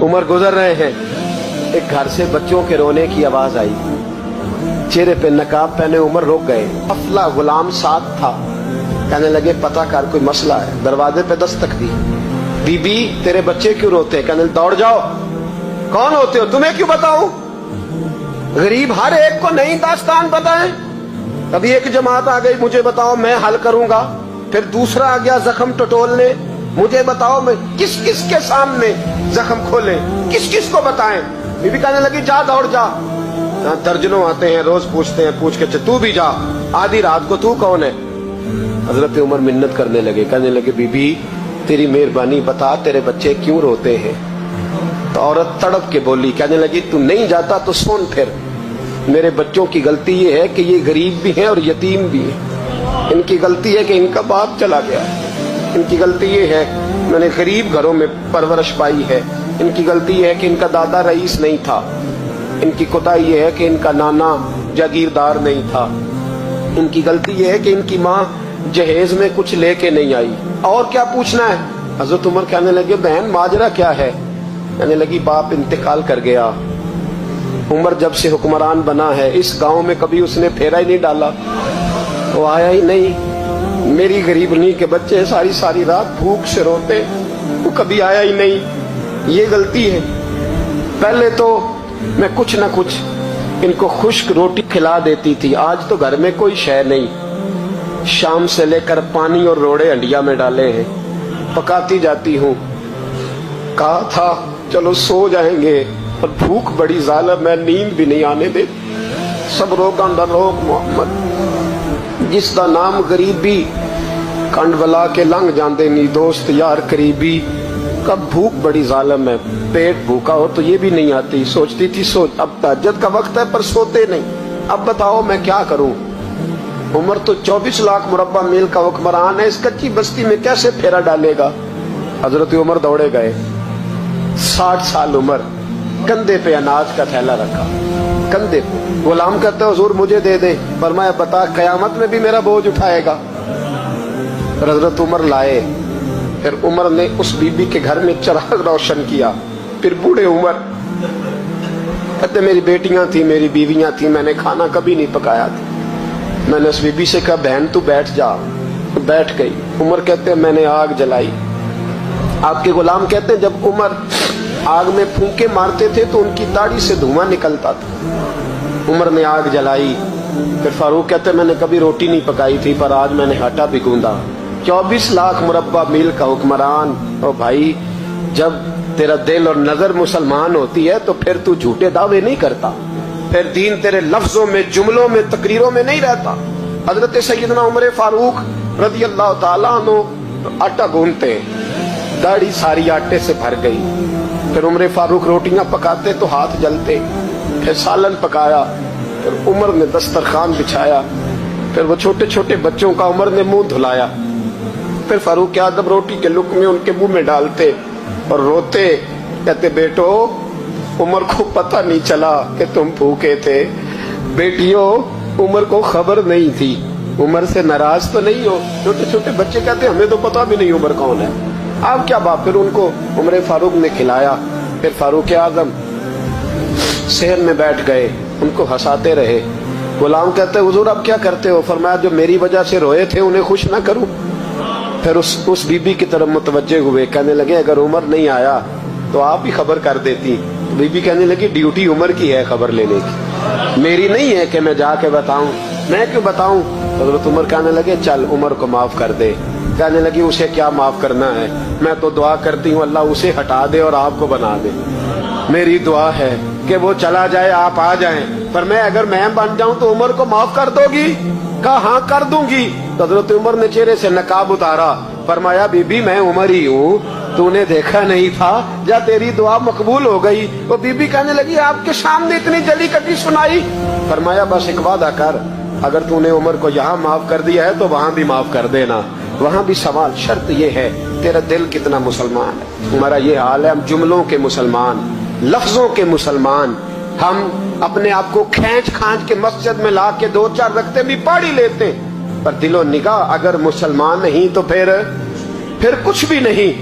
उमर गुजर रहे हैं, एक घर से बच्चों के रोने की आवाज आई। चेहरे पे नकाब पहने उमर रुक गए। अफला गुलाम साथ था। कहने लगे पता कर, कोई मसला है। दरवाजे पे दस्तक दी। बीबी तेरे बच्चे क्यों रोते हैं? कहने दौड़ जाओ, कौन होते हो, तुम्हें क्यों बताऊं? गरीब हर एक को नई दास्तान पता है। कभी एक जमात आ गई, मुझे बताओ मैं हल करूंगा। फिर दूसरा आ गया जख्म टटोलने, मुझे बताओ मैं किस किस के सामने जख्म खोले, किस किस को बताएं। बीबी कहने लगी जा दौड़ जा। दर्जनों आते हैं, रोज पूछते हैं, पूछ के तू भी जा, आधी रात को तू कौन है? हजरत उमर मिन्नत करने लगे, कहने लगे बीबी तेरी मेहरबानी बता तेरे बच्चे क्यों रोते हैं? तो औरत तड़प के बोली, कहने लगी तू नहीं जाता तो सुन, फिर मेरे बच्चों की गलती ये है कि ये गरीब भी हैं और यतीम भी हैं। इनकी गलती है कि इनका बाप चला गया। इनकी गलती ये है मैंने गरीब घरों में परवरिश पाई है। इनकी गलती ये है कि इनका दादा रईस नहीं था। इनकी कोताही ये है कि इनका नाना जागीरदार नहीं था। इनकी गलती ये है कि इनकी माँ जहेज में कुछ लेके नहीं आई। और क्या पूछना है? हजरत उमर कहने लगे बहन माजरा क्या है? कहने लगी बाप इंतकाल कर गया। उमर जब से हुक्मरान बना है इस गांव में कभी उसने फेरा ही नहीं डाला, वो आया ही नहीं। मेरी गरीबनी के बच्चे सारी सारी रात भूख से रोते, वो कभी आया ही नहीं। ये गलती है। पहले तो मैं कुछ न कुछ इनको खुश्क रोटी खिला देती थी, आज तो घर में कोई शय नहीं। शाम से लेकर पानी और रोड़े हंडिया में डाले हैं, पकाती जाती हूँ। कहा था चलो सो जाएंगे, और भूख बड़ी जालिम है, नींद भी नहीं आने दे। सब रोगां दा रोग मोहम्मद, जिसका नाम गरीबी कंड वला के लंघ जाते नी दोस्त यार करीबी। कब भूख बड़ी जालिम है, पेट भूखा हो तो ये भी नहीं आती। सोचती थी सोच अब तहज्जुद का वक्त है पर सोते नहीं। अब बताओ मैं क्या करूं? उमर तो 24 लाख मुरब्बा मील का हुक्मरान है, इस कच्ची बस्ती में कैसे फेरा डालेगा? हजरत उमर दौड़े गए। 60 साल उम्र, कंधे पे अनाज का थैला रखा, कंधे पे। गुलाम कहते हुजूर मुझे दे दे। फरमाया बता कयामत में भी मेरा बोझ उठाएगा? हजरत उमर लाए। फिर उमर ने उस बीबी के घर में चिराग रोशन किया। फिर बूढ़े उमर कहते मेरी बेटियां थी, मेरी बीवियां थी, मैंने खाना कभी नहीं पकाया था। मैंने उस बीबी से कहा बहन तू बैठ जा, तो बैठ गई। उमर कहते मैंने आग जलाई। आपके गुलाम कहते जब उमर आग में फूंके मारते थे तो उनकी दाढ़ी से धुआं निकलता था। उमर ने आग जलाई। फिर फारूक कहते मैंने कभी रोटी नहीं पकाई थी पर आज मैंने आटा भी गूंदा। 24 लाख मुरब्बा मील का हुक्मरान। और भाई जब तेरा दिल और नजर मुसलमान होती है तो फिर तू झूठे दावे नहीं करता, फिर दीन तेरे लफ्जों में, जुमलों में, तकरीरों में नहीं रहता। हजरत सैयदना उमर फारूक रज़ी अल्लाह ताला अन्हु आटा गूंथते, दाढ़ी सारी आटे से भर गई। फिर उमर फारूक रोटियां पकाते तो हाथ जलते। फिर सालन पकाया, फिर उमर ने दस्तरखान बिछाया। फिर वो छोटे छोटे बच्चों का उमर ने मुंह धुलाया। फिर फारूक आदम रोटी के लुक में उनके मुंह में डालते और रोते, कहते बेटो उमर को पता नहीं चला कि तुम भूखे थे। बेटियों उमर को खबर नहीं थी, उमर से नाराज तो नहीं हो? छोटे छोटे बच्चे कहते हमें तो पता भी नहीं उमर कौन है। अब क्या बात? फिर उनको उमर फारूक ने खिलाया। फिर फारूक आजम शहर में बैठ गए, उनको हंसाते रहे। गुलाम कहते हुजूर अब क्या करते हो? फरमाया जो मेरी वजह से रोए थे उन्हें खुश ना करूं? फिर उस बीबी की तरफ मुतवज्जे हुए, कहने लगे अगर उमर नहीं आया तो आप ही खबर कर देती। बीबी कहने लगी ड्यूटी उमर की है खबर लेने की, मेरी नहीं है कि मैं जाके बताऊं। मैं क्यों बताऊं? हजरत उमर कहने लगे चल उमर को माफ कर दे। कहने लगी उसे क्या माफ करना है, मैं तो दुआ करती हूँ अल्लाह उसे हटा दे और आपको बना दे। मेरी दुआ है कि वो चला जाए आप आ जाएं, पर मैं अगर मैं बन जाऊं तो उमर को माफ कर दोगी? कहा हाँ कर दूंगी। हजरत उमर ने चेहरे से नकाब उतारा। फरमाया बीबी मैं उमर ही हूँ, तूने देखा नहीं था, जा तेरी दुआ मकबूल हो गई। वो बीबी कहने लगी आपके सामने इतनी जली कटी सुनाई। फरमाया बस एक वादा कर, अगर तूने उमर को यहाँ माफ कर दिया है तो वहां भी माफ कर देना। वहां भी सवाल शर्त ये है तेरा दिल कितना मुसलमान है? हमारा ये हाल है, हम जुमलों के मुसलमान, लफ्जों के मुसलमान। हम अपने आप को खींच खांच के मस्जिद में ला के 2-4 रखते भी पढ़ ही लेते, पर दिलो निगाह अगर मुसलमान नहीं तो फिर कुछ भी नहीं।